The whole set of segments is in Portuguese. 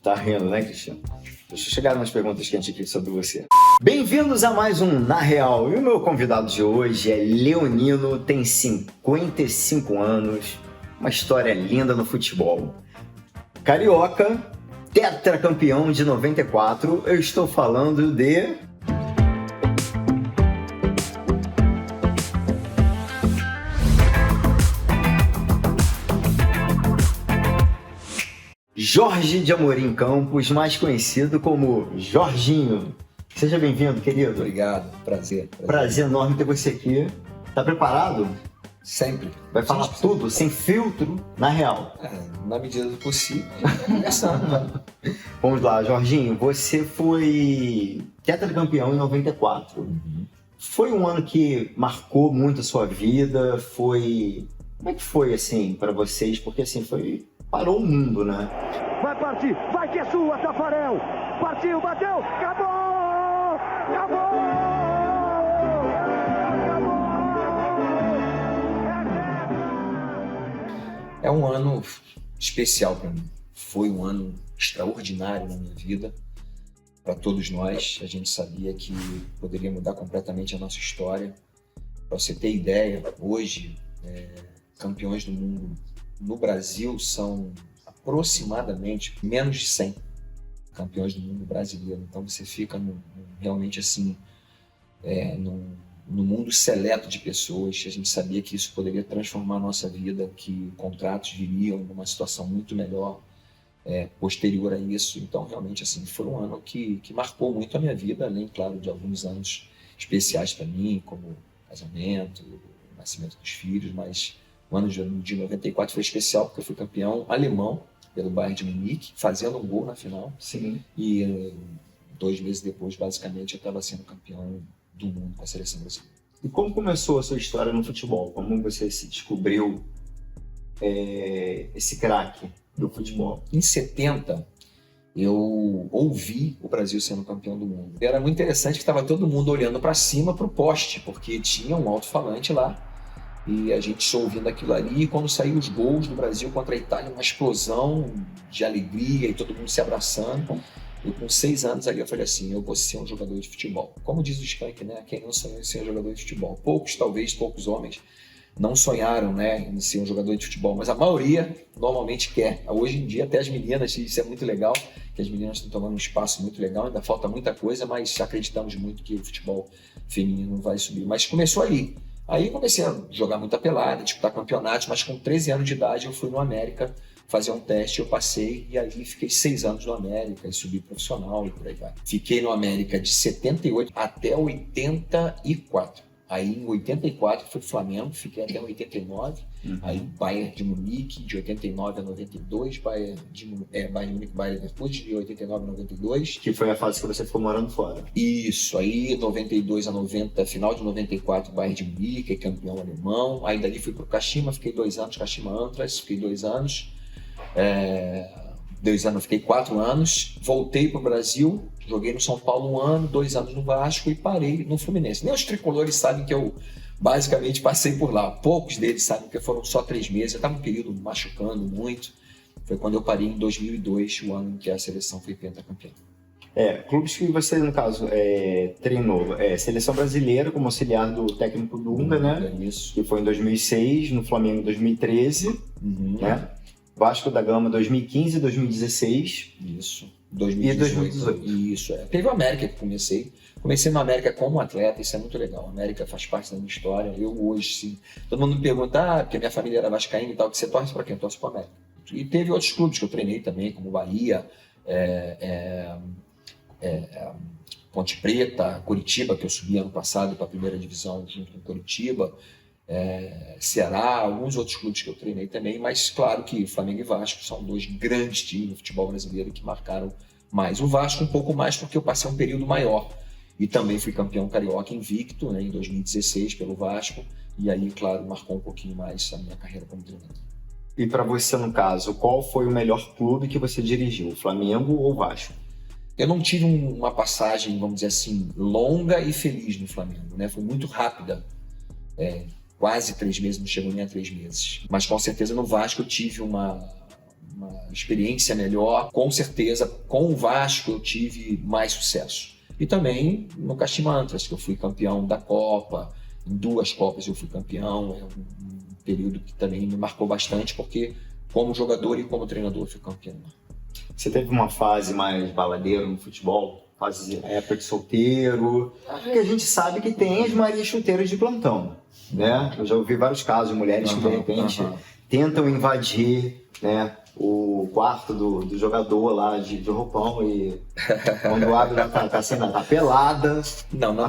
Tá rindo, né, Cristiano? Deixa eu chegar nas perguntas quentes aqui sobre você. Bem-vindos a mais um Na Real. E o meu convidado de hoje é Leonino, tem 55 anos, uma história linda no futebol. Carioca, tetracampeão de 94, eu estou falando de... Jorge de Amorim Campos, mais conhecido como Jorginho. Seja bem-vindo, querido. Obrigado, prazer. Prazer enorme ter você aqui. Tá preparado? Sempre. Vai falar tudo, sem filtro, na real. Na medida do possível, começando, né? Vamos lá, Jorginho, você foi tetracampeão em 94. Foi um ano que marcou muito a sua vida? Como é que foi, assim, para vocês? Porque, assim, parou o mundo, né? Vai partir, vai que é sua, Tafarel! Partiu, bateu, acabou! Acabou! É um ano especial para mim. Foi um ano extraordinário na minha vida. Para todos nós, a gente sabia que poderia mudar completamente a nossa história. Para você ter ideia, hoje, campeões do mundo no Brasil são aproximadamente menos de 100 campeões do mundo brasileiro. Então você fica realmente assim, no mundo seleto de pessoas. A gente sabia que isso poderia transformar a nossa vida, que contratos viriam numa situação muito melhor posterior a isso. Então realmente assim, foi um ano que marcou muito a minha vida, além, claro, de alguns anos especiais para mim, como casamento, nascimento dos filhos, mas o ano de 94 foi especial porque eu fui campeão alemão pelo Bayern de Munique, fazendo um gol na final. Sim. E 2 meses depois, basicamente, eu estava sendo campeão do mundo com a seleção brasileira. E como começou a sua história no futebol? Como você se descobriu esse craque do futebol? Em 70, eu ouvi o Brasil sendo campeão do mundo. Era muito interessante que estava todo mundo olhando para cima, para o poste, porque tinha um alto-falante lá. E a gente só ouvindo aquilo ali, e quando saiu os gols do Brasil contra a Itália, uma explosão de alegria e todo mundo se abraçando. Eu com 6 anos ali, eu falei assim, eu vou ser um jogador de futebol. Como diz o Skank, né? Quem não sonhou em ser um jogador de futebol? Poucos homens não sonharam, né, em ser um jogador de futebol, mas a maioria normalmente quer. Hoje em dia, até as meninas, isso é muito legal, que as meninas estão tomando um espaço muito legal, ainda falta muita coisa, mas acreditamos muito que o futebol feminino vai subir. Mas começou ali. Aí comecei a jogar muita pelada, disputar campeonatos, mas com 13 anos de idade eu fui no América fazer um teste, eu passei e aí fiquei 6 anos no América e subi profissional e por aí vai. Fiquei no América de 78 até 84. Aí em 84 fui pro Flamengo, fiquei até 89. Aí Bayern de Munique de 89 a 92, Bayern de Munique, Bayern Leverkusen de 89 a 92. Que foi a fase que você ficou morando fora. Isso, aí 92 a 90, final de 94, Bayern de Munique, campeão alemão. Aí dali fui pro Kashima, fiquei 2 anos, Kashima Antlers, fiquei 2 anos. 2 anos, fiquei 4 anos. Voltei pro Brasil, joguei no São Paulo 1 ano, 2 anos no Vasco e parei no Fluminense. Nem os tricolores sabem que eu basicamente passei por lá. Poucos deles sabem que foram só 3 meses. Eu estava um período machucando muito. Foi quando eu parei em 2002, o ano em que a seleção foi pentacampeã. Clubes que você, no caso, treinou. Seleção brasileira como auxiliar do técnico Dunga, né? Isso. Que foi em 2006, no Flamengo em 2013, né? Vasco da Gama 2015 e 2016. Isso. 2018. Isso, Teve o América que comecei. Comecei no América como atleta, isso é muito legal. A América faz parte da minha história. Eu hoje, sim. Todo mundo me pergunta, porque minha família era vascaína e tal, que você torce para quem? Eu torço para o América. E teve outros clubes que eu treinei também, como Bahia, Ponte Preta, Curitiba, que eu subi ano passado para a primeira divisão junto com Curitiba, Ceará, alguns outros clubes que eu treinei também, mas claro que Flamengo e Vasco são 2 grandes times do futebol brasileiro que marcaram mais. O Vasco um pouco mais porque eu passei um período maior e também fui campeão carioca invicto, né, em 2016 pelo Vasco, e aí, claro, marcou um pouquinho mais a minha carreira como treinador. E para você, no caso, qual foi o melhor clube que você dirigiu, Flamengo ou Vasco? Eu não tive uma passagem, vamos dizer assim, longa e feliz no Flamengo, né? Foi muito rápida. Quase 3 meses, não chegou nem a 3 meses. Mas com certeza no Vasco eu tive uma experiência melhor. Com certeza, com o Vasco eu tive mais sucesso. E também no Kashima Antlers, que eu fui campeão da Copa, em 2 Copas eu fui campeão, é um período que também me marcou bastante, porque como jogador e como treinador eu fui campeão. Você teve uma fase mais baladeiro no futebol? Fase época de solteiro? Porque a gente sabe que tem as Marias chuteiras de plantão, né? Eu já ouvi vários casos de mulheres que de repente tentam invadir, né, o quarto do jogador lá de roupão e quando abre tá pelada. Não, na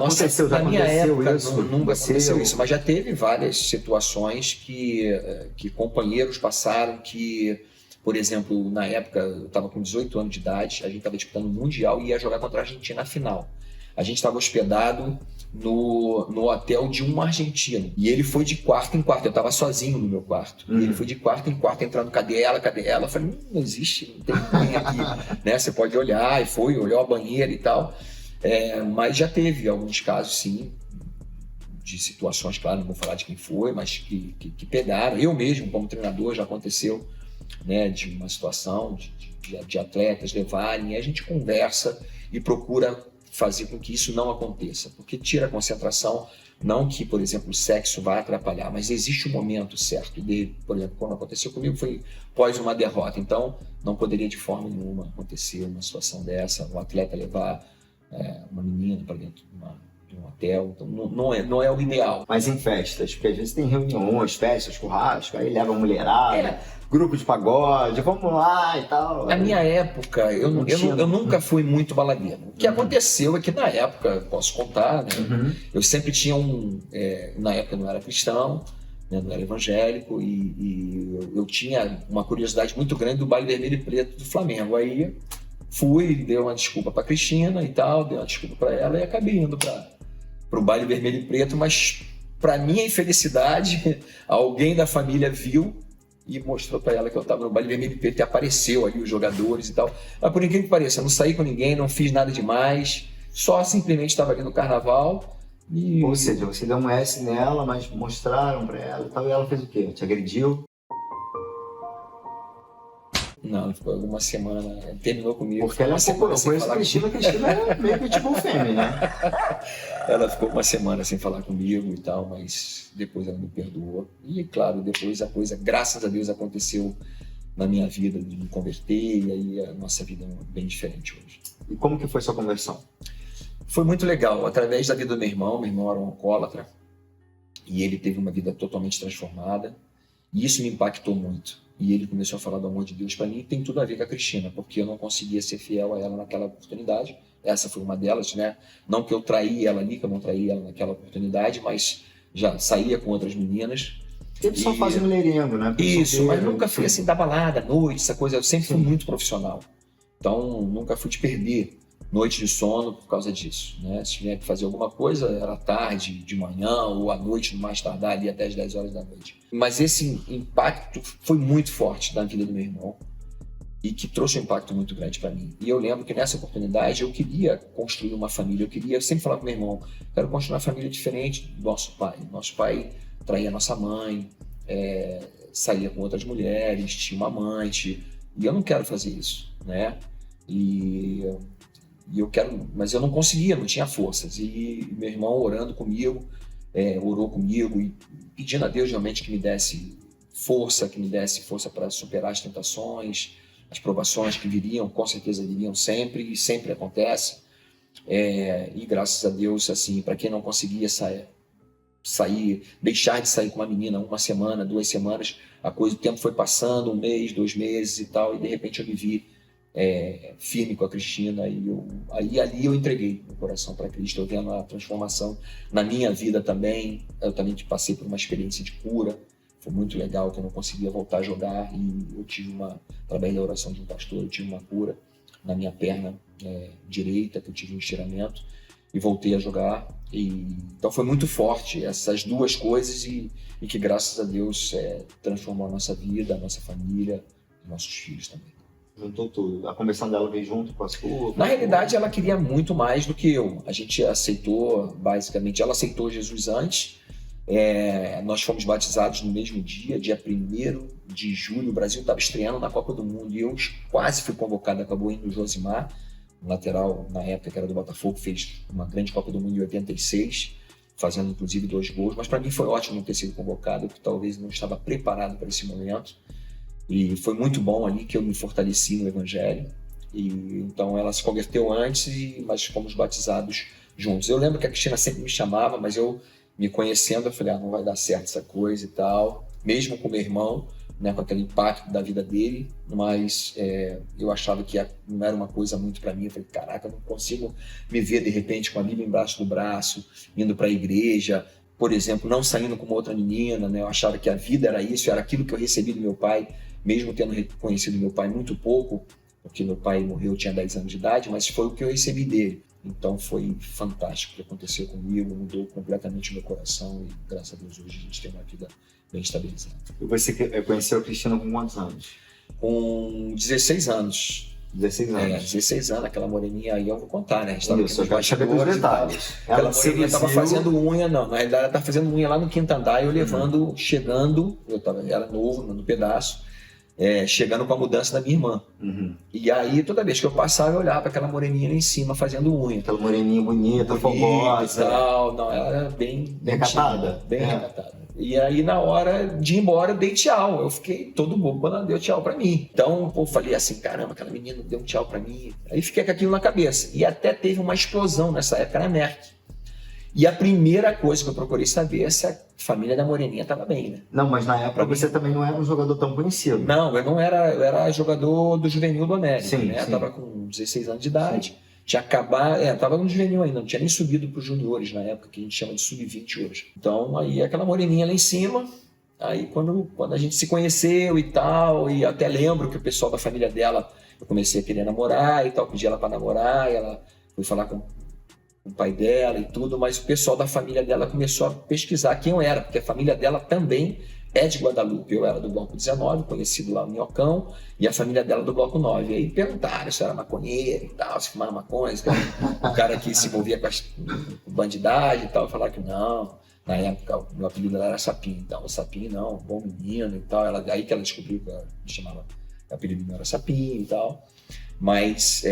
minha época nunca aconteceu isso, mas já teve várias situações que companheiros passaram que, por exemplo, na época eu estava com 18 anos de idade, a gente estava disputando o Mundial e ia jogar contra a Argentina na final. A gente estava hospedado no hotel de um argentino. E ele foi de quarto em quarto. Eu estava sozinho no meu quarto. E ele foi de quarto em quarto, entrando, cadê ela? Eu falei, não existe, não tem ninguém aqui. Né? Você pode olhar. E olhou a banheira e tal. Mas já teve alguns casos, sim, de situações, claro, não vou falar de quem foi, mas que pegaram. Eu mesmo, como treinador, já aconteceu, né, de uma situação de atletas levarem. E a gente conversa e procura fazer com que isso não aconteça, porque tira a concentração, não que, por exemplo, o sexo vá atrapalhar, mas existe um momento certo de, por exemplo, quando aconteceu comigo foi após uma derrota, então não poderia de forma nenhuma acontecer uma situação dessa, um atleta levar uma menina para dentro de um hotel, então não é o ideal. Mas em festas, porque às vezes tem reuniões, festas, churrasco, aí leva a mulherada, grupo de pagode, vamos lá e tal. Na minha época, eu nunca fui muito baladeiro. O que aconteceu é que na época, posso contar, né? Eu sempre tinha na época eu não era cristão, né? Não era evangélico, e eu tinha uma curiosidade muito grande do baile vermelho e preto do Flamengo. Aí fui, dei uma desculpa para Cristina e tal, dei uma desculpa para ela e acabei indo para o baile vermelho e preto, mas para minha infelicidade, alguém da família viu e mostrou para ela que eu estava no baile vermelho e preto e apareceu ali os jogadores e tal. Mas por incrível que pareça, eu não saí com ninguém, não fiz nada demais, só simplesmente estava ali no carnaval. Ou seja, você deu um S nela, mas mostraram para ela e tal, e ela fez o quê? Te agrediu? Não, ficou alguma semana, terminou comigo. Porque ela é um pouco, eu conheço a Cristina é meio que tipo fêmea, né? Ela ficou uma semana sem falar comigo e tal, mas depois ela me perdoou. E claro, depois a coisa, graças a Deus, aconteceu na minha vida, de me converter, e aí a nossa vida é bem diferente hoje. E como que foi sua conversão? Foi muito legal, através da vida do meu irmão era um alcoólatra, e ele teve uma vida totalmente transformada, e isso me impactou muito. E ele começou a falar do amor de Deus para mim, e tem tudo a ver com a Cristina, porque eu não conseguia ser fiel a ela naquela oportunidade. Essa foi uma delas, né? Não que eu traí ela ali, que eu não traí ela naquela oportunidade, mas já saía com outras meninas. Teve só fase mulherengo, né? Isso, mas nunca fui assim da balada, noite, essa coisa. Eu sempre fui muito profissional. Então, nunca fui te perder noite de sono por causa disso, né? Se tiver que fazer alguma coisa, era tarde, de manhã ou à noite, no mais tardar, ali até as 10 horas da noite. Mas esse impacto foi muito forte na vida do meu irmão e que trouxe um impacto muito grande para mim. E eu lembro que nessa oportunidade eu queria construir uma família, eu sempre falava com meu irmão, quero construir uma família diferente do nosso pai. Nosso pai traía nossa mãe, saía com outras mulheres, tinha uma amante, e eu não quero fazer isso, né? E eu quero, mas eu não conseguia, não tinha forças. E meu irmão orando comigo, orou comigo e pedindo a Deus realmente que me desse força para superar as tentações, as provações que viriam, com certeza viriam sempre, e sempre acontece. E graças a Deus, assim, para quem não conseguia sair, deixar de sair com uma menina 1 semana, 2 semanas, o tempo foi passando, 1 mês, 2 meses e tal, e de repente eu me vi firme com a Cristina, e ali eu entreguei o coração para Cristo. Eu vendo a transformação na minha vida também. Eu também passei por uma experiência de cura, foi muito legal, que eu não conseguia voltar a jogar, e eu tive através da oração de um pastor, eu tive uma cura na minha perna direita, que eu tive um estiramento e voltei a jogar. Então foi muito forte essas duas coisas, e que graças a Deus transformou a nossa vida, a nossa família, os nossos filhos também. Juntou tudo. A conversão dela veio junto com a sua? Na realidade, ela queria muito mais do que eu. A gente aceitou, basicamente, ela aceitou Jesus antes, Nós fomos batizados no mesmo dia 1º de julho. O Brasil estava estreando na Copa do Mundo e eu quase fui convocado. Acabou indo o Josimar, um lateral na época que era do Botafogo, fez uma grande Copa do Mundo em 86, fazendo inclusive 2 gols. Mas para mim foi ótimo não ter sido convocado, porque talvez não estava preparado para esse momento. E foi muito bom ali que eu me fortaleci no Evangelho. E então ela se converteu antes, mas fomos batizados juntos. Eu lembro que a Cristina sempre me chamava, mas eu, me conhecendo, eu falei, não vai dar certo essa coisa e tal, mesmo com meu irmão, né, com aquele impacto da vida dele, mas eu achava que não era uma coisa muito para mim. Eu falei, caraca, eu não consigo me ver de repente com a Bíblia embaixo do braço, indo para a igreja, por exemplo, não saindo com uma outra menina, né? Eu achava que a vida era isso, era aquilo que eu recebi do meu pai, mesmo tendo conhecido meu pai muito pouco, porque meu pai morreu, eu tinha 10 anos de idade, mas foi o que eu recebi dele. Então foi fantástico o que aconteceu comigo, mudou completamente o meu coração e graças a Deus hoje a gente tem uma vida bem estabilizada. E você conheceu a Cristina com quantos anos? Com 16 anos. 16 anos. 16 anos, aquela moreninha aí eu vou contar, né? A gente tava Isso, eu quero saber dos detalhes. Aquela moreninha estava fazendo unha, não, na realidade ela estava fazendo unha lá no 5º andar, eu levando, chegando, era novo, no pedaço, chegando com a mudança da minha irmã. E aí, toda vez que eu passava, eu olhava para aquela moreninha lá em cima, fazendo unha. Aquela moreninha bonita, fogosa. E tal. Não, ela era bem recatada. Bem recatada. E aí, na hora de ir embora, eu dei tchau. Eu fiquei todo bobo quando ela deu tchau pra mim. Então, eu falei assim, caramba, aquela menina deu um tchau pra mim. Aí fiquei com aquilo na cabeça. E até teve uma explosão nessa época na Merck. E a primeira coisa que eu procurei saber é se a família da Moreninha estava bem, né? Não, mas na época você também não era um jogador tão conhecido. Não, eu era jogador do Juvenil do América, sim, né? Sim. Tava com 16 anos de idade. Sim. Tinha acabado, tava no Juvenil ainda, não tinha nem subido para os juniores na época, que a gente chama de sub-20 hoje. Então, aí aquela Moreninha lá em cima, aí quando a gente se conheceu e tal, e até lembro que o pessoal da família dela, eu comecei a querer namorar e tal, pedi ela para namorar, e ela foi falar com o pai dela e tudo, mas o pessoal da família dela começou a pesquisar quem eu era, porque a família dela também é de Guadalupe. Eu era do Bloco 19, conhecido lá no Minhocão, e a família dela do Bloco 9. Aí perguntaram se eu era maconheiro e tal, se fumava maconha, se era um cara que se envolvia com bandidagem e tal. Falaram que não. Na época, o meu apelido dela era Sapinho. Então, Sapinho não, bom menino e tal. Aí que ela descobriu que ela me chamava, o apelido não era Sapinho e tal. Mas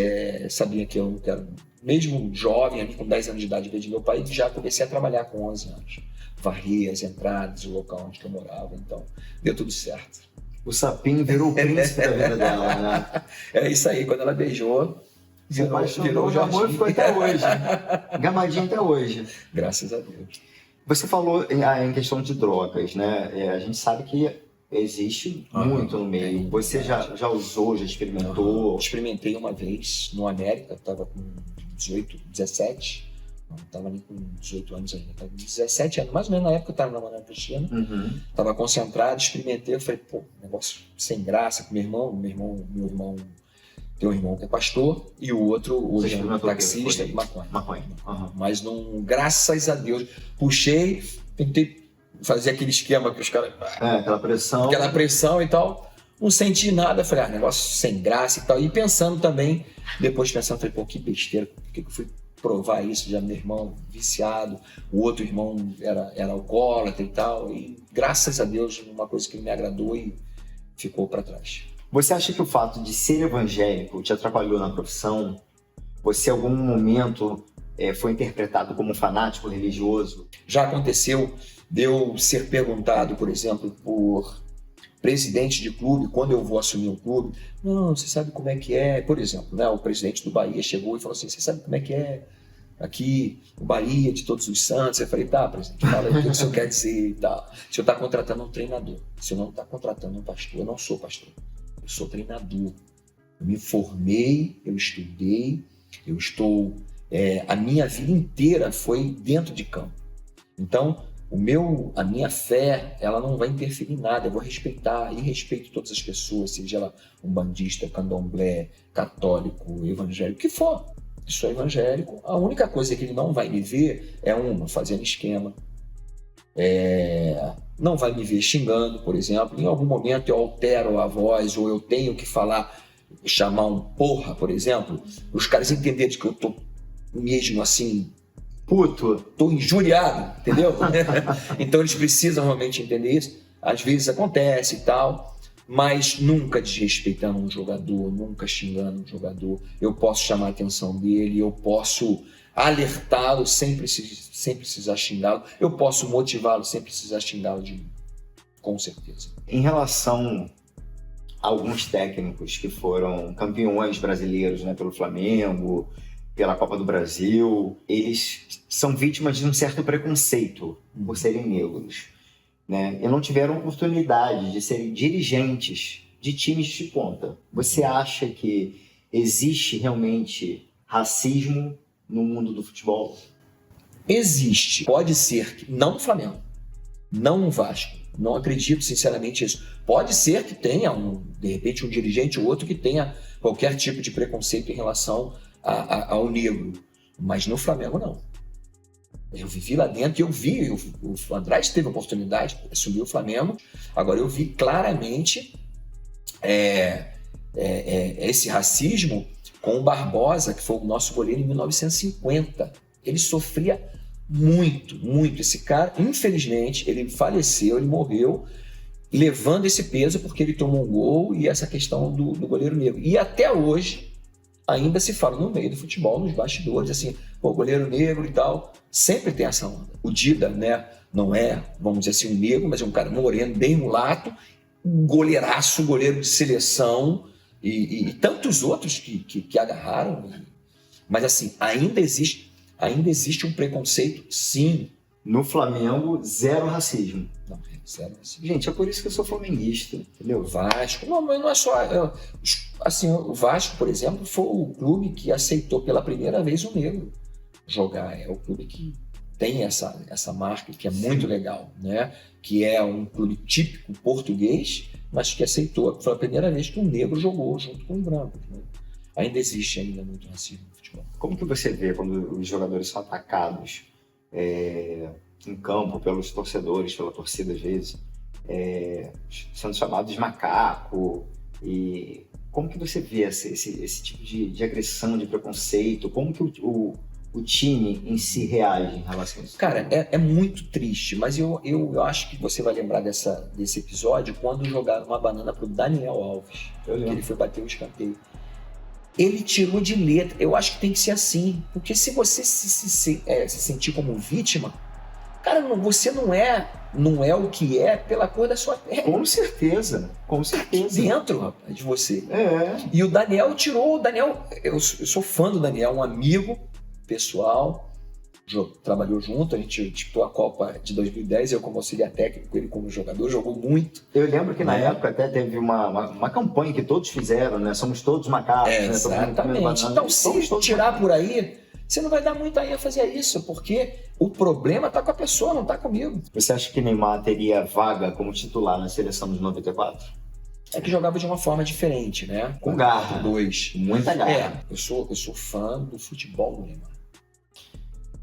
sabia que eu não quero... Mesmo jovem, ali com 10 anos de idade, desde meu pai, já comecei a trabalhar com 11 anos. Varrer as entradas, o local onde eu morava, então deu tudo certo. O Sapinho virou o príncipe da vida dela, né? É isso aí, quando ela beijou, virou o Jorginho. Ficou até hoje. Gamadinho até hoje. Graças a Deus. Você falou em questão de drogas, né? A gente sabe que existe muito no meio. Você já usou, já experimentou? Experimentei uma vez no América, estava com 18, 17, não estava nem com 18 anos ainda, estava com 17 anos, mais ou menos na época eu estava namorando a Cristina, estava concentrado, experimentei, eu falei, pô, negócio sem graça, com meu irmão tem um irmão que é pastor e o outro hoje é um taxista de maconha. Mas não, graças a Deus, puxei, tentei fazer aquele esquema que os caras... Aquela pressão e tal. Não senti nada, falei, negócio sem graça e tal. E pensando também, depois falei, pô, que besteira, por que eu fui provar isso? Já meu irmão viciado, o outro irmão era alcoólatra e tal. E graças a Deus, uma coisa que me agradou e ficou para trás. Você acha que o fato de ser evangélico te atrapalhou na profissão? Você, em algum momento, foi interpretado como um fanático religioso? Já aconteceu de eu ser perguntado, por exemplo, por presidente de clube, quando eu vou assumir um clube, não, você sabe como é que é? Por exemplo, né, o presidente do Bahia chegou e falou assim, você sabe como é que é aqui o Bahia de Todos os Santos? Eu falei, tá, presidente, fala aí o que o senhor quer dizer e tal. O senhor está contratando um treinador, o senhor não está contratando um pastor, eu não sou pastor, eu sou treinador. Eu me formei, eu estudei, eu estou... a minha vida inteira foi dentro de campo. Então, a minha fé, ela não vai interferir em nada, eu vou respeitar e respeito todas as pessoas, seja ela umbandista, candomblé, católico, evangélico, o que for. Eu sou evangélico, a única coisa que ele não vai me ver é fazendo esquema, não vai me ver xingando, por exemplo. Em algum momento eu altero a voz ou eu tenho que chamar um porra, por exemplo, os caras entenderem que eu tô mesmo assim puto. Tô injuriado, entendeu? Então eles precisam realmente entender isso. Às vezes acontece e tal, mas nunca desrespeitando um jogador, nunca xingando um jogador. Eu posso chamar a atenção dele, eu posso alertá-lo sem precisar xingá-lo, eu posso motivá-lo sem precisar xingá-lo de mim, com certeza. Em relação a alguns técnicos que foram campeões brasileiros, né, pelo Flamengo, pela Copa do Brasil, eles são vítimas de um certo preconceito por serem negros, né? E não tiveram oportunidade de serem dirigentes de times de ponta. Você acha que existe realmente racismo no mundo do futebol? Existe. Pode ser que não no Flamengo, não no Vasco. Não acredito sinceramente nisso. Pode ser que tenha, de repente, um dirigente ou outro que tenha qualquer tipo de preconceito em relação ao negro. Mas no Flamengo, não. Eu vivi lá dentro e eu vi, o Andrade teve a oportunidade de assumir o Flamengo. Agora, eu vi claramente esse racismo com o Barbosa, que foi o nosso goleiro em 1950. Ele sofria muito, muito. Esse cara, infelizmente, ele faleceu, ele morreu levando esse peso porque ele tomou um gol e essa questão do goleiro negro. E até hoje, ainda se fala no meio do futebol, nos bastidores, assim, pô, goleiro negro e tal. Sempre tem essa onda. O Dida, né, não é, vamos dizer assim, um negro, mas é um cara moreno, bem mulato, goleiraço, goleiro de seleção e tantos outros que agarraram. Mas assim, ainda existe um preconceito, sim. No Flamengo, zero racismo. Não, zero racismo. Gente, é por isso que eu sou flamenguista, entendeu? Vasco, não, mas não é só... Assim, o Vasco, por exemplo, foi o clube que aceitou pela primeira vez o negro jogar. É o clube que tem essa marca, que é muito legal, né? Que é um clube típico português, mas que aceitou. Foi a primeira vez que um negro jogou junto com um branco. Né? Ainda existe muito racismo no futebol. Como que você vê quando os jogadores são atacados em campo pelos torcedores, pela torcida às vezes, sendo chamados de macaco? E como que você vê esse tipo de agressão, de preconceito? Como que o time em si reage em relação a isso? Cara, é muito triste, mas eu acho que você vai lembrar desse episódio quando jogaram uma banana pro Daniel Alves, que ele foi bater o escanteio. Ele tirou de letra. Eu acho que tem que ser assim, porque se você se sentir como vítima, cara, você não é o que é pela cor da sua pele. Com certeza. Dentro, rapaz, de você. É. E o Daniel tirou. Eu sou fã do Daniel, um amigo pessoal, trabalhou junto, a gente disputou a Copa de 2010, eu como auxiliar técnico, ele como jogador, jogou muito. Eu lembro que na época até teve uma campanha que todos fizeram, né? Somos todos macacos. Exatamente. Né? Então, se tirar por aí, você não vai dar muita ênfase a isso, porque o problema tá com a pessoa, não tá comigo. Você acha que Neymar teria vaga como titular na seleção de 94? É que jogava de uma forma diferente, né? Com garra. Muita garra. Eu sou fã do futebol do Neymar.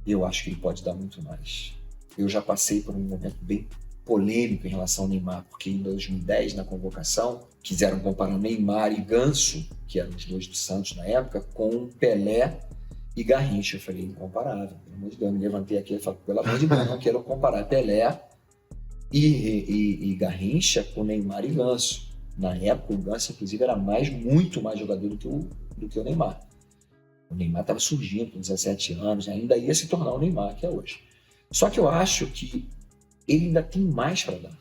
Eu acho que ele pode dar muito mais. Eu já passei por um momento bem polêmico em relação ao Neymar, porque em 2010, na convocação, quiseram comparar Neymar e Ganso, que eram os dois do Santos na época, com Pelé e Garrincha. Eu falei, incomparável, pelo amor de Deus. Eu me levantei aqui e falei, pelo amor de Deus, não quero comparar Pelé e Garrincha com Neymar e Ganso. Na época, o Ganso, inclusive, era muito mais jogador do que o Neymar. O Neymar estava surgindo com 17 anos, ainda ia se tornar o Neymar que é hoje. Só que eu acho que ele ainda tem mais para dar.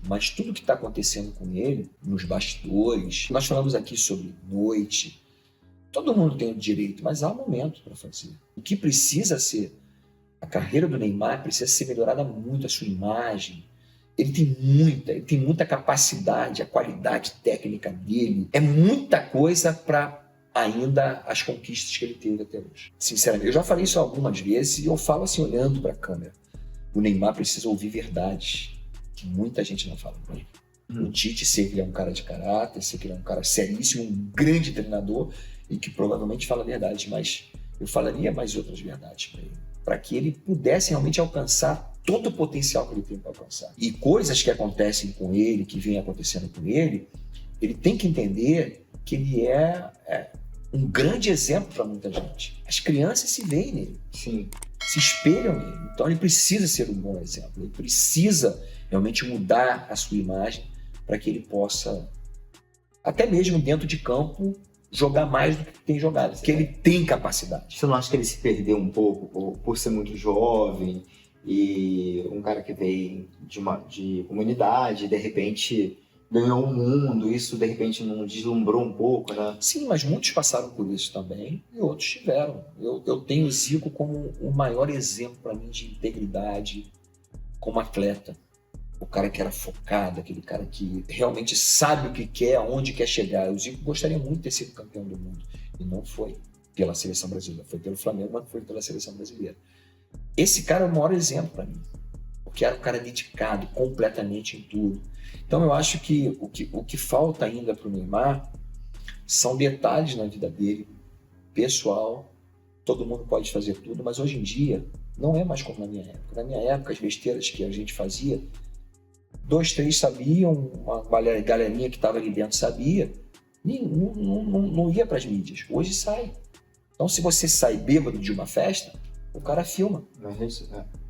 Mas tudo que está acontecendo com ele, nos bastidores, nós falamos aqui sobre noite, todo mundo tem o direito, mas há um momento para fazer. O que precisa ser, a carreira do Neymar precisa ser melhorada muito, a sua imagem. Ele tem muita capacidade, a qualidade técnica dele, é muita coisa para ainda as conquistas que ele teve até hoje. Sinceramente, eu já falei isso algumas vezes e eu falo assim, olhando para a câmera. O Neymar precisa ouvir verdades que muita gente não fala com ele. O Tite, sei que ele é um cara de caráter, sei que ele é um cara seríssimo, um grande treinador e que provavelmente fala verdades, mas eu falaria mais outras verdades para ele, para que ele pudesse realmente alcançar todo o potencial que ele tem para alcançar. E coisas que acontecem com ele, que vêm acontecendo com ele tem que entender que ele é um grande exemplo para muita gente. As crianças se veem nele. Sim. se espelham nele. Então ele precisa ser um bom exemplo, ele precisa realmente mudar a sua imagem para que ele possa, até mesmo dentro de campo, jogar mais do que tem jogado, porque ele tem capacidade. Você não acha que ele se perdeu um pouco por ser muito jovem e um cara que veio de comunidade, de repente ganhou o mundo, isso de repente não deslumbrou um pouco, né? Sim, mas muitos passaram por isso também e outros tiveram. Eu tenho o Zico como o maior exemplo para mim de integridade como atleta. O cara que era focado, aquele cara que realmente sabe o que quer, aonde quer chegar. O Zico gostaria muito de ter sido campeão do mundo e não foi pela seleção brasileira. Foi pelo Flamengo, mas foi pela seleção brasileira. Esse cara é o maior exemplo para mim, porque era um cara dedicado completamente em tudo. Então eu acho que o que falta ainda para o Neymar são detalhes na vida dele, pessoal. Todo mundo pode fazer tudo, mas hoje em dia não é mais como na minha época. Na minha época, as besteiras que a gente fazia, 2, 3 sabiam, uma galerinha que estava ali dentro sabia, não ia para as mídias. Hoje sai. Então se você sai bêbado de uma festa, o cara filma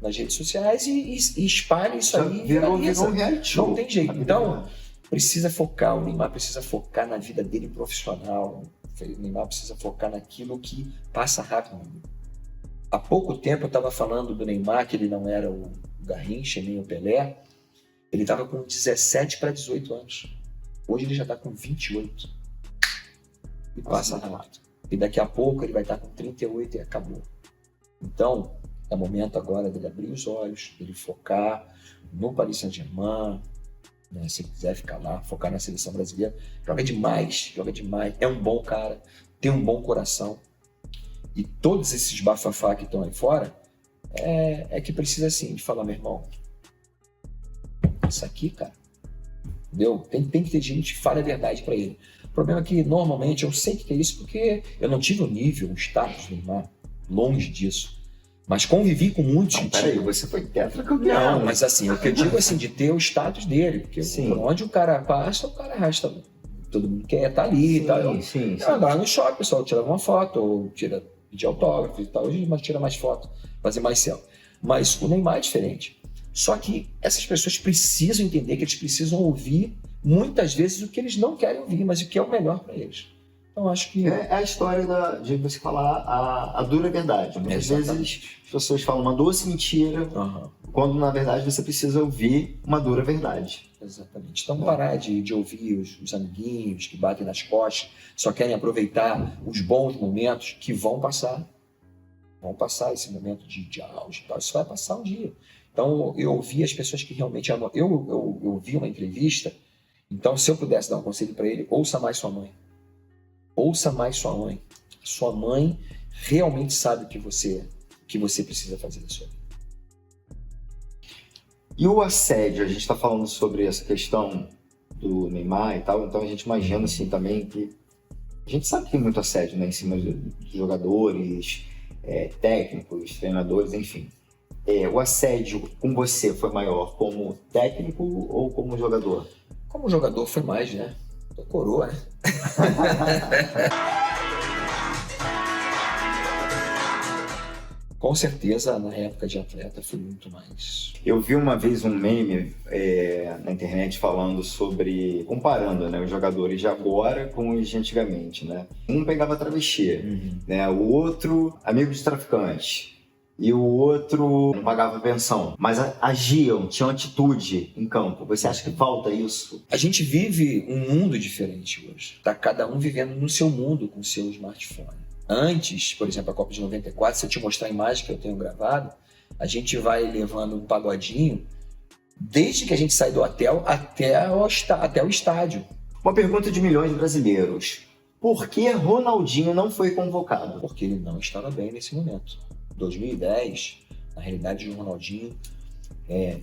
nas redes sociais e espalha isso aí. Virou um reality show. Não tem jeito. Então, precisa focar, o Neymar precisa focar na vida dele profissional. O Neymar precisa focar naquilo que passa rápido. Há pouco tempo eu estava falando do Neymar, que ele não era o Garrincha, nem o Pelé. Ele estava com 17 para 18 anos. Hoje ele já está com 28. E passa rápido. E daqui a pouco ele vai estar com 38 e acabou. Então, é momento agora dele abrir os olhos, dele focar no Paris Saint-Germain, né? Se quiser ficar lá, focar na seleção brasileira. Joga demais. É um bom cara, tem um bom coração. E todos esses bafafá que estão aí fora, é que precisa assim de falar, meu irmão, isso aqui, cara, entendeu? Tem que ter gente que fale a verdade para ele. O problema é que, normalmente, eu sei que é isso porque eu não tive o nível, o status do Neymar, longe disso. Mas convivi com muitos. Peraí, você foi tetracampeão. Não, mas assim, o que eu digo assim, de ter o status dele, porque por onde o cara passa, o cara arrasta. Todo mundo quer estar ali e tal. Sim. Andava no shopping, o pessoal tirava uma foto, ou pedir autógrafo e tal. Hoje a gente tira mais foto, fazer mais selfie. Mas o Neymar é diferente. Só que essas pessoas precisam entender que eles precisam ouvir, muitas vezes, o que eles não querem ouvir, mas o que é o melhor para eles. Então, acho que... É a história de você falar a dura verdade. Muitas vezes as pessoas falam uma doce mentira, quando, na verdade, você precisa ouvir uma dura verdade. Exatamente. Então, parar de ouvir os amiguinhos que batem nas costas, só querem aproveitar os bons momentos que vão passar. Vão passar esse momento de auge e tal. Isso vai passar um dia. Então, eu ouvi as pessoas que realmente amam. Eu vi uma entrevista, então, se eu pudesse dar um conselho para ele, ouça mais sua mãe. Ouça mais sua mãe. Sua mãe realmente sabe o que você precisa fazer da sua vida. E o assédio? A gente está falando sobre essa questão do Neymar e tal, então a gente imagina assim também que a gente sabe que tem muito assédio, né, em cima de jogadores, técnicos, treinadores, enfim. O assédio com você foi maior como técnico ou como jogador? Como jogador foi mais, né? Tô coroa, né? Com certeza, na época de atleta, foi muito mais. Eu vi uma vez um meme na internet falando sobre, comparando, né, os jogadores de agora com os de antigamente, né? Um pegava travesti, né? O outro, amigo de traficante. E o outro não pagava pensão, mas agiam, tinham atitude em campo. Você acha que falta isso? A gente vive um mundo diferente hoje. Tá cada um vivendo no seu mundo com o seu smartphone. Antes, por exemplo, a Copa de 94, se eu te mostrar a imagem que eu tenho gravado, a gente vai levando um pagodinho desde que a gente sai do hotel até o estádio. Uma pergunta de milhões de brasileiros. Por que Ronaldinho não foi convocado? Porque ele não estava bem nesse momento. 2010, na realidade, o Ronaldinho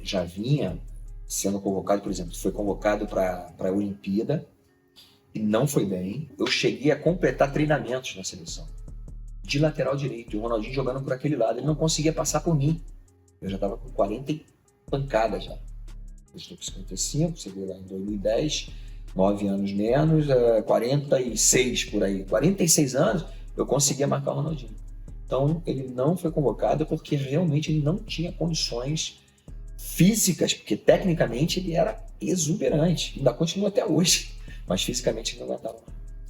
já vinha sendo convocado, por exemplo, foi convocado para a Olimpíada e não foi bem. Eu cheguei a completar treinamentos na seleção, de lateral direito, e o Ronaldinho jogando por aquele lado, ele não conseguia passar por mim. Eu já estava com 40 e pancada já. Eu estou com 55, você viu lá em 2010, 9 anos menos, 46 por aí. 46 anos, eu conseguia marcar o Ronaldinho. Então, ele não foi convocado porque realmente ele não tinha condições físicas, porque tecnicamente ele era exuberante, ainda continua até hoje, mas fisicamente ele não aguentava.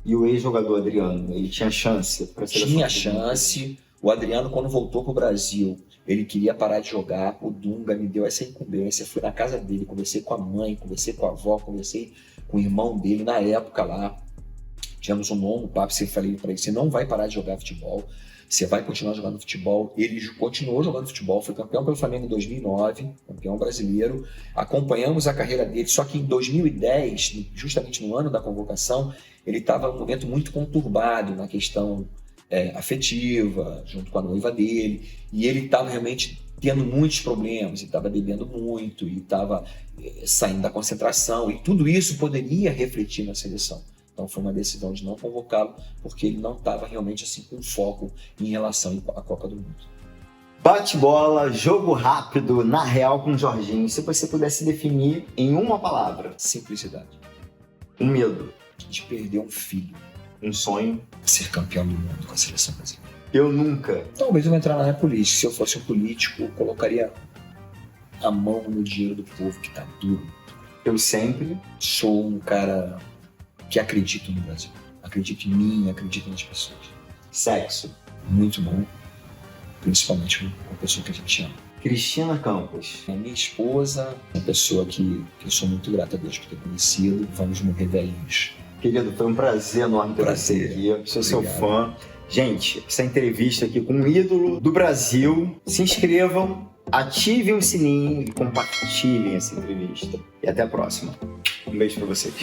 E o ex-jogador Adriano, ele tinha chance para ser Tinha chance. O Adriano, quando voltou para o Brasil, ele queria parar de jogar. O Dunga me deu essa incumbência. Fui na casa dele, conversei com a mãe, conversei com a avó, conversei com o irmão dele na época lá. Tivemos um longo papo. Eu falei para ele: você não vai parar de jogar futebol, você vai continuar jogando futebol. Ele continuou jogando futebol, foi campeão pelo Flamengo em 2009, campeão brasileiro. Acompanhamos a carreira dele, só que em 2010, justamente no ano da convocação, ele estava num momento muito conturbado na questão afetiva, junto com a noiva dele, e ele estava realmente tendo muitos problemas, ele estava bebendo muito, e estava saindo da concentração, e tudo isso poderia refletir na seleção. Então foi uma decisão de não convocá-lo, porque ele não estava realmente assim com foco em relação à Copa do Mundo. Bate-bola, jogo rápido, na real com o Jorginho. Se você pudesse definir em uma palavra. Simplicidade. Um medo. De perder um filho. Um sonho. Ser campeão do mundo com a seleção brasileira. Eu nunca. Talvez eu vou entrar na área política. Se eu fosse um político, eu colocaria a mão no dinheiro do povo, que tá duro. Eu sempre. Sou um cara que acredito no Brasil. Acredito em mim, acredito nas pessoas. Sexo. Muito bom. Principalmente com a pessoa que a gente ama. Cristina Campos. A minha esposa, uma pessoa que eu sou muito grato a Deus por ter conhecido. Vamos morrer velhinhos. Querido, foi um prazer enorme ter você aqui. Sou seu fã. Gente, essa entrevista aqui com um ídolo do Brasil. Se inscrevam, ativem o sininho e compartilhem essa entrevista. E até a próxima. Um beijo pra vocês.